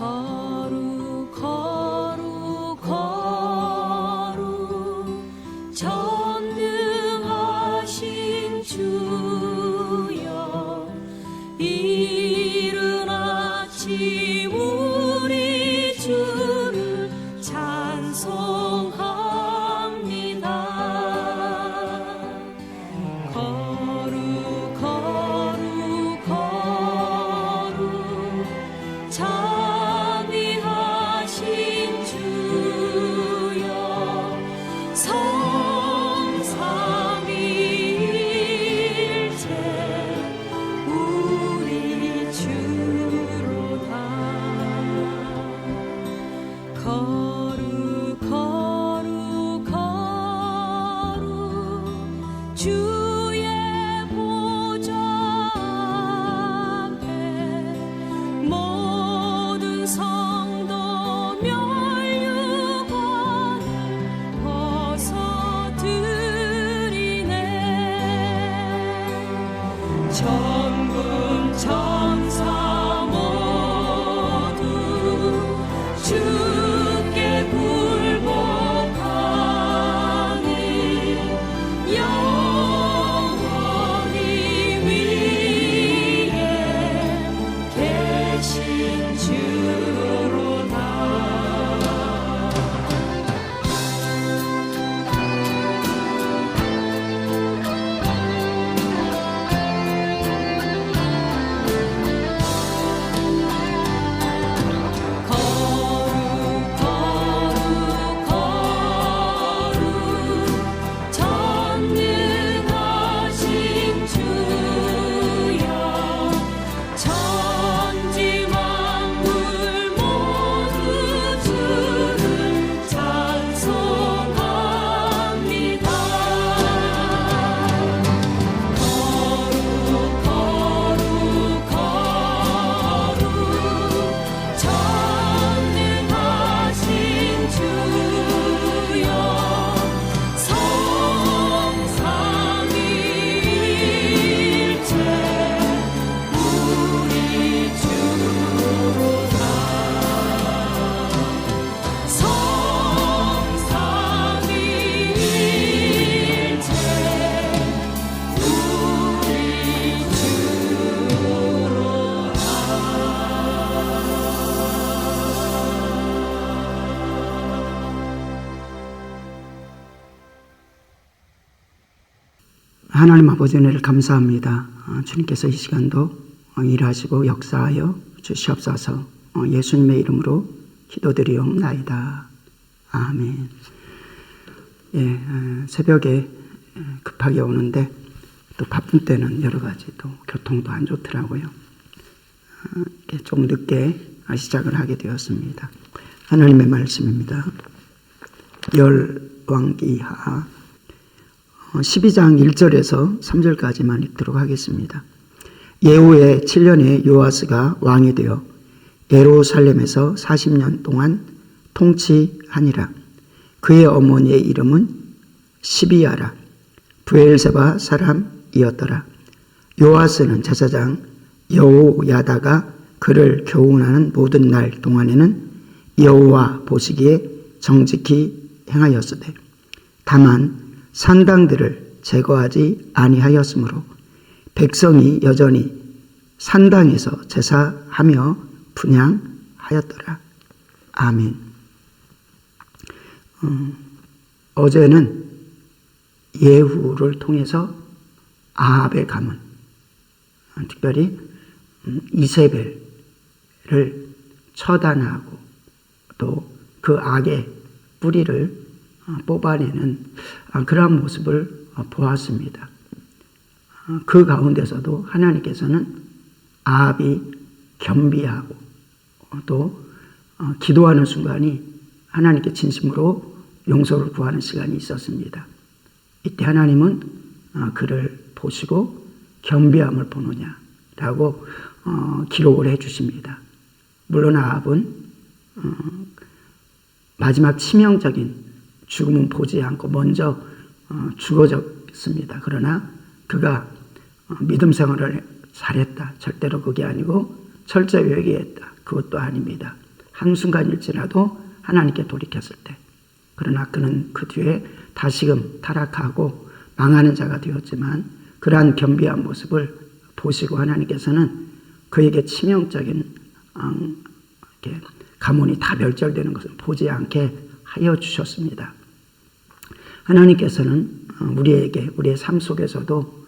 거룩 거룩 거룩 전능하신 주여, 이른 아침 우리 주를 찬송합니다. 거룩 거룩 거룩 자비하신 주여, 성삼위일체 우리 주로다. 거룩 거룩 거룩 주의 보좌 앞에 모든 성도 멸류관을 벗어드리네. 천군 천사 모두 주께 굴복하니 영원히 위에 계신 주로다. 거룩 거룩 거룩 전능하신 주여, 천지 만물 모두 주를 찬송합니다. 거룩 거룩 거룩 전능하신 주여, 성삼위일체 우리 주로다. 성삼위일체 하나님 아버지 은혜를 감사합니다. 주님께서 이 시간도 일하시고 역사하여 주시옵소서. 예수님의 이름으로 기도드리옵나이다. 아멘. 새벽에 급하게 오는데 또 바쁜 때는 여러 가지 또 교통도 안 좋더라고요. 좀 늦게 시작을 하게 되었습니다. 하나님의 말씀입니다. 열왕기하 12장 1절에서 3절까지만 읽도록 하겠습니다. 예후의 7년에 요아스가 왕이 되어 예루살렘에서 40년 동안 통치하니라. 그의 어머니의 이름은 시비야라. 브엘세바 사람이었더라. 요아스는 제사장 여호야다가 그를 교훈하는 모든 날 동안에는 여호와 보시기에 정직히 행하였으되, 다만 산당들을 제거하지 아니하였으므로 백성이 여전히 산당에서 제사하며 분향하였더라. 아멘. 어제는 예후를 통해서 아합의 가문, 특별히 이세벨을 처단하고 또 그 악의 뿌리를 뽑아내는 그러한 모습을 보았습니다. 그 가운데서도 하나님께서는 아합이 겸비하고 또 기도하는 순간이 하나님께 진심으로 용서를 구하는 시간이 있었습니다. 이때 하나님은 그를 보시고 겸비함을 보느냐라고 기록을 해주십니다. 물론 아합은 마지막 치명적인 죽음은 보지 않고 먼저 죽어졌습니다. 그러나 그가 믿음 생활을 잘했다. 절대로 그게 아니고 철저히 회개했다. 그것도 아닙니다. 한순간일지라도 하나님께 돌이켰을 때. 그러나 그는 그 뒤에 다시금 타락하고 망하는 자가 되었지만 그러한 겸비한 모습을 보시고 하나님께서는 그에게 치명적인 가문이 다 멸절되는 것을 보지 않게 하여 주셨습니다. 하나님께서는 우리에게 우리의 삶 속에서도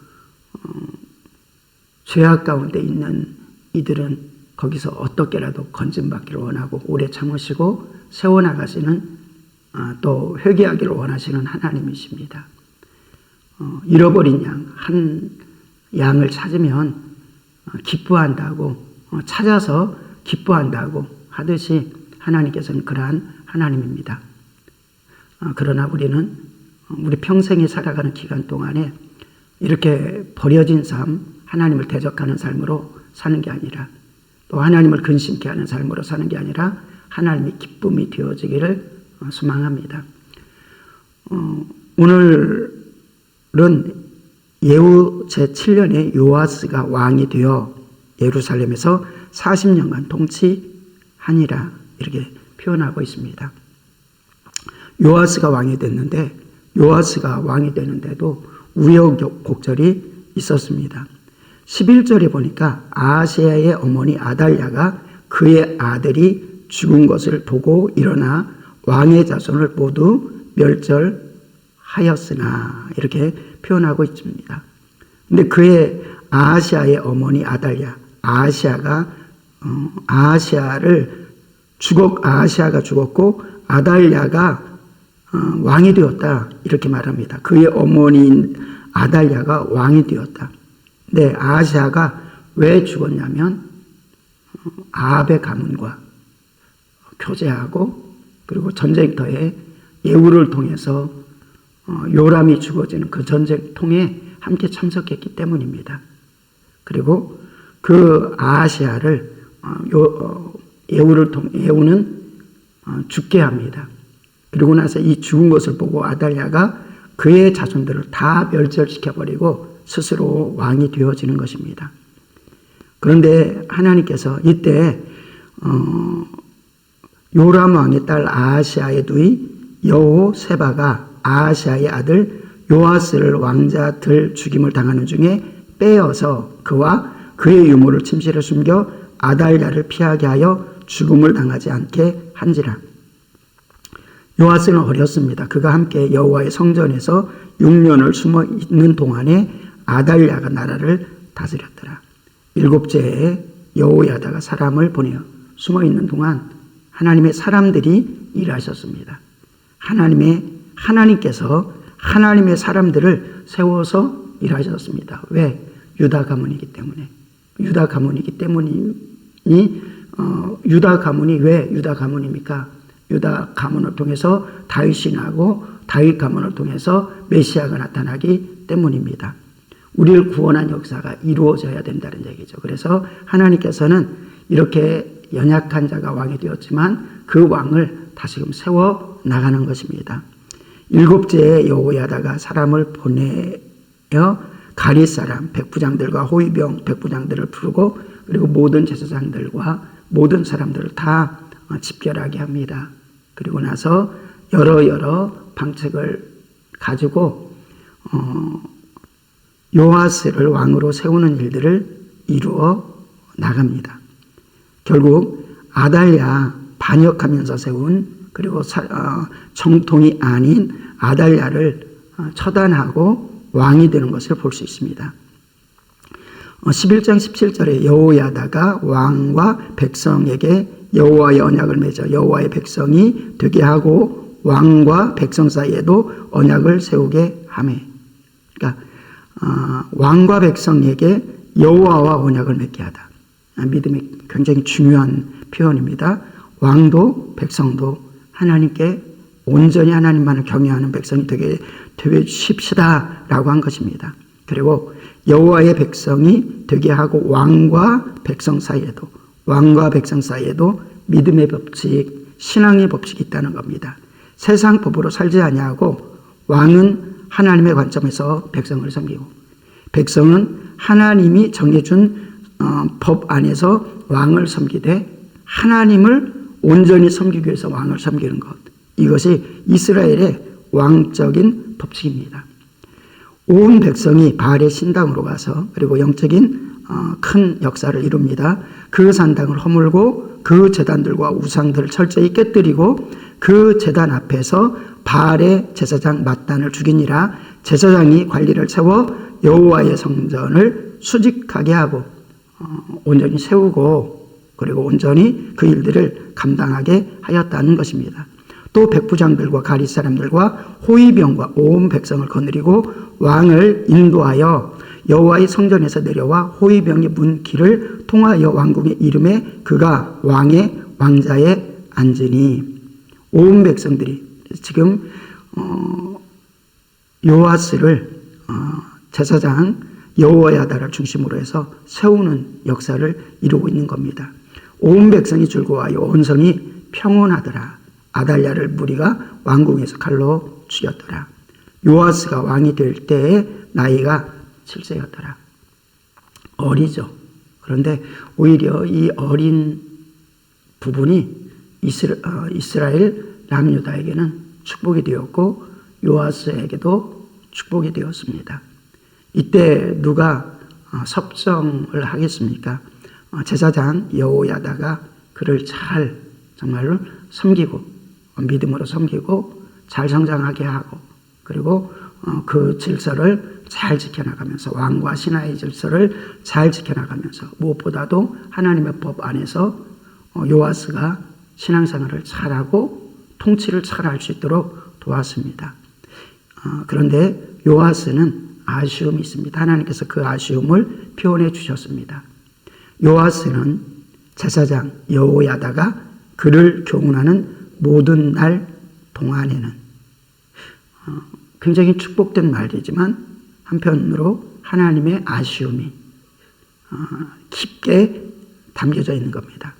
죄악 가운데 있는 이들은 거기서 어떻게라도 건짐받기를 원하고 오래 참으시고 세워나가시는 또 회개하기를 원하시는 하나님이십니다. 잃어버린 한 양을 찾으면 기뻐한다고 찾아서 기뻐한다고 하듯이 하나님께서는 그러한 하나님입니다. 그러나 우리는 우리 평생에 살아가는 기간 동안에 이렇게 버려진 삶, 하나님을 대적하는 삶으로 사는 게 아니라 또 하나님을 근심케 하는 삶으로 사는 게 아니라 하나님이 기쁨이 되어지기를 소망합니다. 오늘은 예후 제7년에 요아스가 왕이 되어 예루살렘에서 40년간 통치하니라 이렇게 표현하고 있습니다. 요아스가 왕이 됐는데 요아스가 왕이 되는데도 우여곡절이 있었습니다. 11절에 보니까 아하시야의 어머니 아달랴가 그의 아들이 죽은 것을 보고 일어나 왕의 자손을 모두 멸절하였으나 이렇게 표현하고 있습니다. 근데 그의 아하시야의 어머니 아달랴, 아하시야가 죽었고 아달랴가 왕이 되었다 이렇게 말합니다. 그의 어머니인 아달랴가 왕이 되었다. 근데 아하시야가 왜 죽었냐면 아합의 가문과 교제하고 그리고 전쟁터에 예후를 통해서 요람이 죽어지는 그 전쟁통에 함께 참석했기 때문입니다. 그리고 그 아하시야를 예후는 죽게 합니다. 그리고 나서 이 죽은 것을 보고 아달랴가 그의 자손들을 다 멸절시켜버리고 스스로 왕이 되어지는 것입니다. 그런데 하나님께서 이때 요람 왕의 딸 아하시야의 누이 여호세바가 아하시야의 아들 요아스를 왕자들 죽임을 당하는 중에 빼어서 그와 그의 유모를 침실에 숨겨 아달랴를 피하게 하여 죽음을 당하지 않게 한지라. 요아스는 어렸습니다. 그가 함께 여호와의 성전에서 6년을 숨어 있는 동안에 아달랴가 나라를 다스렸더라. 7째 해에 여호야다가 사람을 보내어 숨어 있는 동안 하나님의 사람들이 일하셨습니다. 하나님께서 하나님의 사람들을 세워서 일하셨습니다. 왜? 유다 가문이기 때문에. 유다 가문이 왜 유다 가문입니까? 유다 가문을 통해서 다윗이 나고 다윗 가문을 통해서 메시아가 나타나기 때문입니다. 우리를 구원한 역사가 이루어져야 된다는 얘기죠. 그래서 하나님께서는 이렇게 연약한 자가 왕이 되었지만 그 왕을 다시금 세워 나가는 것입니다. 7째에 여호야다가 사람을 보내어 가리 사람 백부장들과 호위병 백부장들을 부르고 그리고 모든 제사장들과 모든 사람들을 다 집결하게 합니다. 그리고 나서 여러 방책을 가지고 요아스를 왕으로 세우는 일들을 이루어 나갑니다. 결국 아달랴 반역하면서 세운 그리고 정통이 아닌 아달랴를 처단하고 왕이 되는 것을 볼 수 있습니다. 11장 17절에 여호야다가 왕과 백성에게 여호와의 언약을 맺어 여호와의 백성이 되게 하고 왕과 백성 사이에도 언약을 세우게 하며, 그러니까 왕과 백성에게 여호와와 언약을 맺게 하다. 믿음이 굉장히 중요한 표현입니다. 왕도 백성도 하나님께 온전히 하나님만을 경외하는 백성이 되게 되십시다라고 한 것입니다. 그리고 여호와의 백성이 되게 하고 왕과 백성 사이에도 믿음의 법칙, 신앙의 법칙이 있다는 겁니다. 세상 법으로 살지 아니하고 왕은 하나님의 관점에서 백성을 섬기고 백성은 하나님이 정해준 법 안에서 왕을 섬기되 하나님을 온전히 섬기기 위해서 왕을 섬기는 것. 이것이 이스라엘의 왕적인 법칙입니다. 온 백성이 바알의 신당으로 가서 그리고 영적인 큰 역사를 이룹니다. 그 산당을 허물고 그 제단들과 우상들을 철저히 깨뜨리고 그 제단 앞에서 바알의 제사장 맏단을 죽이니라. 제사장이 관리를 세워 여호와의 성전을 수직하게 하고 온전히 세우고 그리고 온전히 그 일들을 감당하게 하였다는 것입니다. 또 백부장들과 가리 사람들과 호위병과 온 백성을 거느리고 왕을 인도하여 여호와의 성전에서 내려와 호위병이 문 길을 통하여 왕궁의 이름에 그가 왕의 왕자에 앉으니. 온 백성들이 지금 요아스를 제사장 여호야다를 중심으로 해서 세우는 역사를 이루고 있는 겁니다. 온 백성이 즐거워하여 온 성이 평온하더라. 아달랴를 무리가 왕궁에서 칼로 죽였더라. 요아스가 왕이 될 때에 나이가 7세였더라. 어리죠. 그런데 오히려 이 어린 부분이 이스라엘 남유다에게는 축복이 되었고 요아스에게도 축복이 되었습니다. 이때 누가 섭정을 하겠습니까? 제사장 여호야다가 그를 잘 정말로 섬기고 믿음으로 섬기고 잘 성장하게 하고 그리고 그 질서를 잘 지켜나가면서 왕과 신하의 질서를 잘 지켜나가면서 무엇보다도 하나님의 법 안에서 요아스가 신앙생활을 잘하고 통치를 잘할 수 있도록 도왔습니다. 그런데 요아스는 아쉬움이 있습니다. 하나님께서 그 아쉬움을 표현해 주셨습니다. 요아스는 제사장 여호야다가 그를 교훈하는 모든 날 동안에는 굉장히 축복된 말이지만 한편으로 하나님의 아쉬움이 깊게 담겨져 있는 겁니다.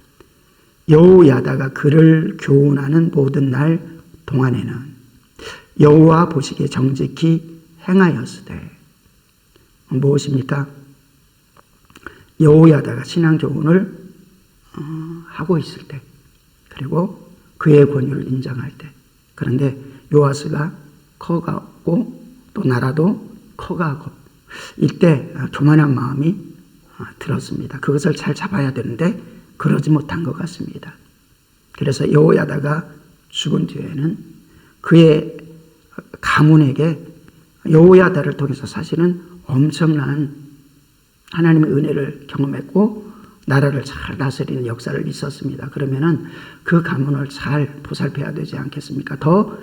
여호야다가 그를 교훈하는 모든 날 동안에는 여호와 보시기에 정직히 행하였으되. 무엇입니까? 여호야다가 신앙 교훈을 하고 있을 때 그리고 그의 권위를 인정할 때. 그런데 요아스가 커가고 또 나라도 커가고 이때 교만한 마음이 들었습니다. 그것을 잘 잡아야 되는데 그러지 못한 것 같습니다. 그래서 여호야다가 죽은 뒤에는 그의 가문에게 여호야다를 통해서 사실은 엄청난 하나님의 은혜를 경험했고 나라를 잘 다스리는 역사를 있었습니다. 그러면은 그 가문을 잘 보살펴야 되지 않겠습니까? 더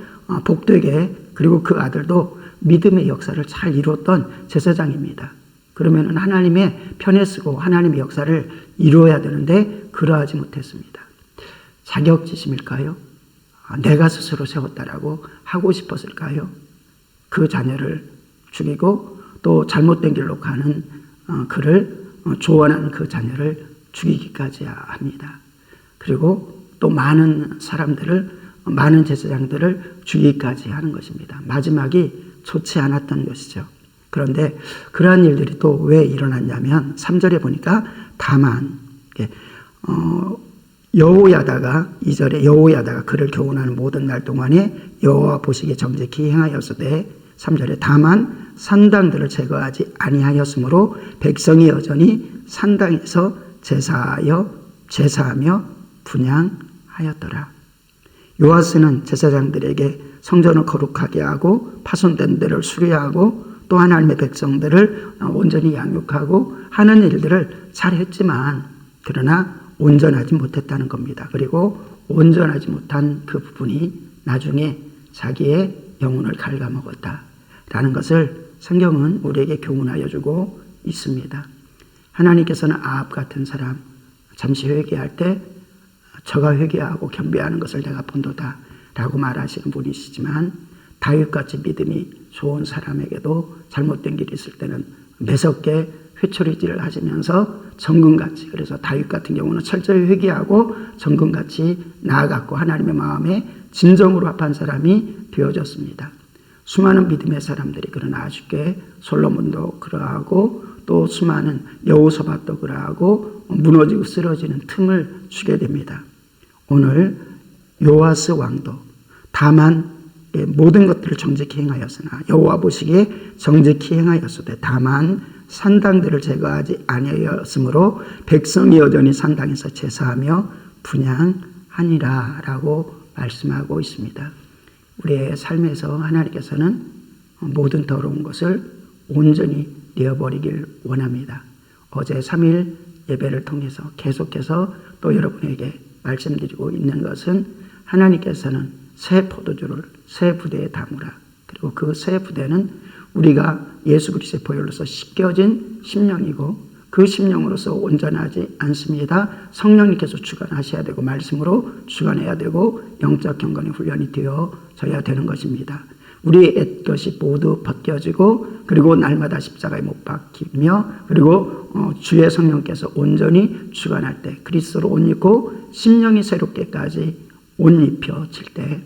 복되게 그리고 그 아들도 믿음의 역사를 잘 이루었던 제사장입니다. 그러면은 하나님의 편에 쓰고 하나님의 역사를 이루어야 되는데 그러하지 못했습니다. 자격지심일까요? 내가 스스로 세웠다라고 하고 싶었을까요? 그 자녀를 죽이고 또 잘못된 길로 가는 그를 조언하는 그 자녀를 죽이기까지 합니다. 그리고 또 많은 사람들을 많은 제사장들을 죽이기까지 하는 것입니다. 마지막이 좋지 않았던 것이죠. 그런데 그러한 일들이 또 왜 일어났냐면 3절에 보니까 다만 여호야다가 2절에 여호야다가 그를 교훈하는 모든 날 동안에 여호와 보시기에 정직히 행하였으되 3절에 다만 산당들을 제거하지 아니하였으므로 백성이 여전히 산당에서 제사하며 분향하였더라. 요아스는 제사장들에게 성전을 거룩하게 하고 파손된 데를 수리하고 또 하나님의 백성들을 온전히 양육하고 하는 일들을 잘했지만 그러나 온전하지 못했다는 겁니다. 그리고 온전하지 못한 그 부분이 나중에 자기의 영혼을 갉아먹었다라는 것을 성경은 우리에게 교훈하여 주고 있습니다. 하나님께서는 아합 같은 사람 잠시 회개할 때 저가 회개하고 겸비하는 것을 내가 본도다 라고 말하시는 분이시지만 다윗같이 믿음이 좋은 사람에게도 잘못된 길이 있을 때는 매섭게 회초리질을 하시면서 정금같이, 그래서 다윗 같은 경우는 철저히 회개하고 정금같이 나아갔고 하나님의 마음에 진정으로 합한 사람이 되어졌습니다. 수많은 믿음의 사람들이 그러나 아쉽게 솔로몬도 그러하고 또 수많은 여호사밧도 그러하고 무너지고 쓰러지는 틈을 주게 됩니다. 오늘 요아스 왕도 다만 모든 것들을 정직히 행하였으나 여호와 보시기에 정직히 행하였으되 다만 산당들을 제거하지 아니하였으므로 백성이 여전히 산당에서 제사하며 분향하니라 라고 말씀하고 있습니다. 우리의 삶에서 하나님께서는 모든 더러운 것을 온전히 내어버리길 원합니다. 어제 3일 예배를 통해서 계속해서 또 여러분에게 말씀드리고 있는 것은 하나님께서는 새 포도주를 새 부대에 담으라. 그리고 그 새 부대는 우리가 예수 그리스도의 보혈로서 씻겨진 심령이고 그 심령으로서 온전하지 않습니다. 성령님께서 주관하셔야 되고 말씀으로 주관해야 되고 영적 경건의 훈련이 되어져야 되는 것입니다. 우리의 옛것이 모두 벗겨지고 그리고 날마다 십자가에 못 박히며 그리고 주의 성령께서 온전히 주관할 때 그리스도로 옷 입고 심령이 새롭게까지 옷 입혀질 때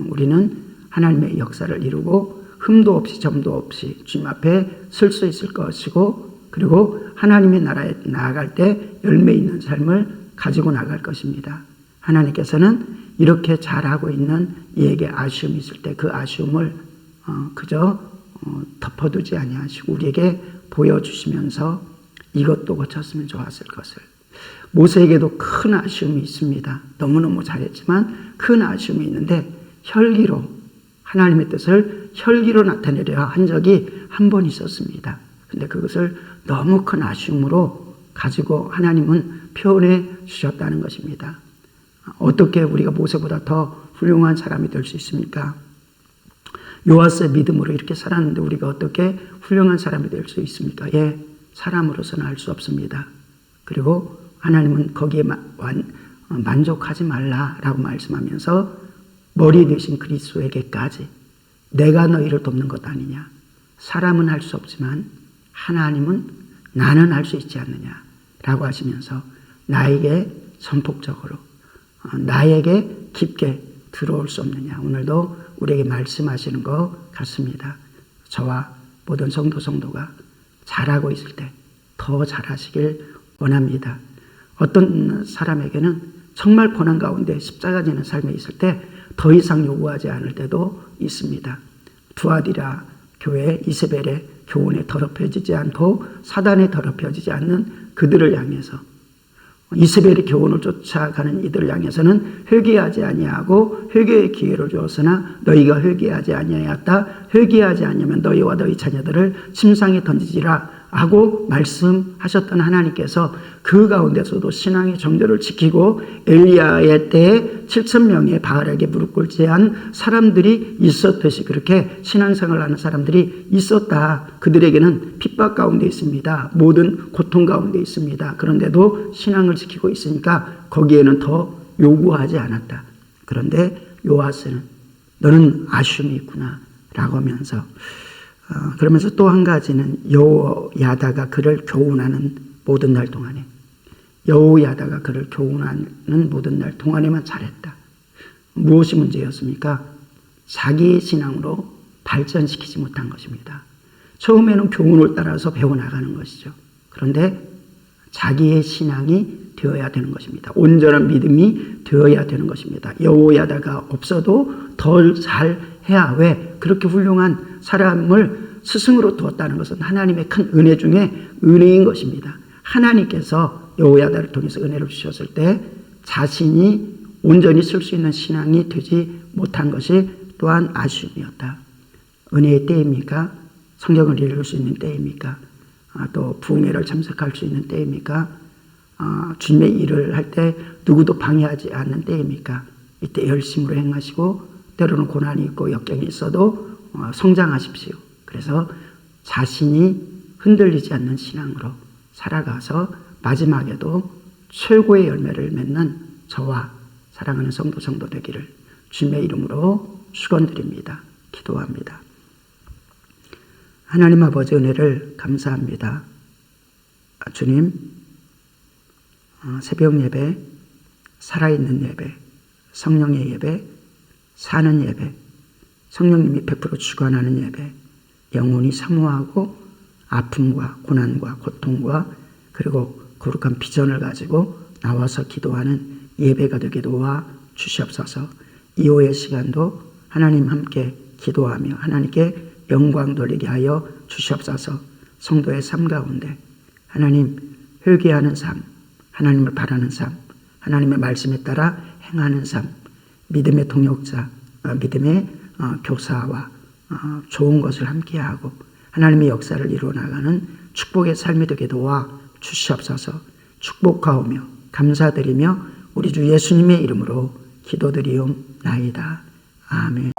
우리는 하나님의 역사를 이루고 흠도 없이 점도 없이 주님 앞에 설 수 있을 것이고 그리고 하나님의 나라에 나아갈 때 열매 있는 삶을 가지고 나갈 것입니다. 하나님께서는 이렇게 잘하고 있는 이에게 아쉬움이 있을 때 그 아쉬움을 그저 덮어두지 아니하시고 우리에게 보여주시면서 이것도 고쳤으면 좋았을 것을. 모세에게도 큰 아쉬움이 있습니다. 너무너무 잘했지만 큰 아쉬움이 있는데 혈기로 하나님의 뜻을 혈기로 나타내려 한 적이 한 번 있었습니다. 근데 그것을 너무 큰 아쉬움으로 가지고 하나님은 표현해 주셨다는 것입니다. 어떻게 우리가 모세보다 더 훌륭한 사람이 될 수 있습니까? 요아스의 믿음으로 이렇게 살았는데 우리가 어떻게 훌륭한 사람이 될 수 있습니까? 예, 사람으로서는 할 수 없습니다. 그리고 하나님은 거기에 만족하지 말라라고 말씀하면서 머리 되신 그리스도에게까지 내가 너희를 돕는 것 아니냐. 사람은 할 수 없지만 하나님은 나는 할 수 있지 않느냐라고 하시면서 나에게 전폭적으로 나에게 깊게 들어올 수 없느냐. 오늘도 우리에게 말씀하시는 것 같습니다. 저와 모든 성도가 잘하고 있을 때 더 잘하시길 원합니다. 어떤 사람에게는 정말 고난 가운데 십자가 지는 삶에 있을 때 더 이상 요구하지 않을 때도 있습니다. 두아디라 교회 이세벨의 교훈에 더럽혀지지 않고 사단에 더럽혀지지 않는 그들을 향해서 이세벨의 교훈을 쫓아가는 이들을 향해서는 회개하지 아니하고 회개의 기회를 주었으나 너희가 회개하지 아니하였다. 회개하지 아니하면 너희와 너희 자녀들을 침상에 던지지라 하고 말씀하셨던 하나님께서 그 가운데서도 신앙의 정절을 지키고 엘리야의 때에 7,000명의 바알에게 무릎 꿇지 않은 사람들이 있었듯이 그렇게 신앙생활을 하는 사람들이 있었다. 그들에게는 핍박 가운데 있습니다. 모든 고통 가운데 있습니다. 그런데도 신앙을 지키고 있으니까 거기에는 더 요구하지 않았다. 그런데 요아스는 너는 아쉬움이 있구나 라고 하면서 그러면서 또 한 가지는 여호야다가 그를 교훈하는 모든 날 동안에 여호야다가 그를 교훈하는 모든 날 동안에만 잘했다. 무엇이 문제였습니까? 자기의 신앙으로 발전시키지 못한 것입니다. 처음에는 교훈을 따라서 배워나가는 것이죠. 그런데 자기의 신앙이 되어야 되는 것입니다. 온전한 믿음이 되어야 되는 것입니다. 여호야다가 없어도 덜 잘해야 왜 그렇게 훌륭한 사람을 스승으로 두었다는 것은 하나님의 큰 은혜 중에 은혜인 것입니다. 하나님께서 여호야다를 통해서 은혜를 주셨을 때 자신이 온전히 쓸 수 있는 신앙이 되지 못한 것이 또한 아쉬움이었다. 은혜의 때입니까? 성경을 읽을 수 있는 때입니까? 또 부흥회를 참석할 수 있는 때입니까? 주님의 일을 할 때 누구도 방해하지 않는 때입니까? 이때 열심으로 행하시고 때로는 고난이 있고 역경이 있어도 성장하십시오. 그래서 자신이 흔들리지 않는 신앙으로 살아가서 마지막에도 최고의 열매를 맺는 저와 사랑하는 성도 되기를 주님의 이름으로 축원드립니다. 기도합니다. 하나님 아버지 은혜를 감사합니다. 주님, 새벽 예배, 살아있는 예배, 성령의 예배, 사는 예배, 성령님이 100% 주관하는 예배, 영혼이 사모하고 아픔과 고난과 고통과 그리고 거룩한 비전을 가지고 나와서 기도하는 예배가 되게 도와 주시옵소서. 이후의 시간도 하나님 함께 기도하며 하나님께 영광 돌리게 하여 주시옵소서. 성도의 삶 가운데 하나님 회개하는 삶, 하나님을 바라는 삶, 하나님의 말씀에 따라 행하는 삶, 믿음의 동역자, 믿음의 교사와 좋은 것을 함께하고 하나님의 역사를 이루어 나가는 축복의 삶이 되게 도와 주시옵소서. 축복하오며 감사드리며 우리 주 예수님의 이름으로 기도드리옵나이다. 아멘.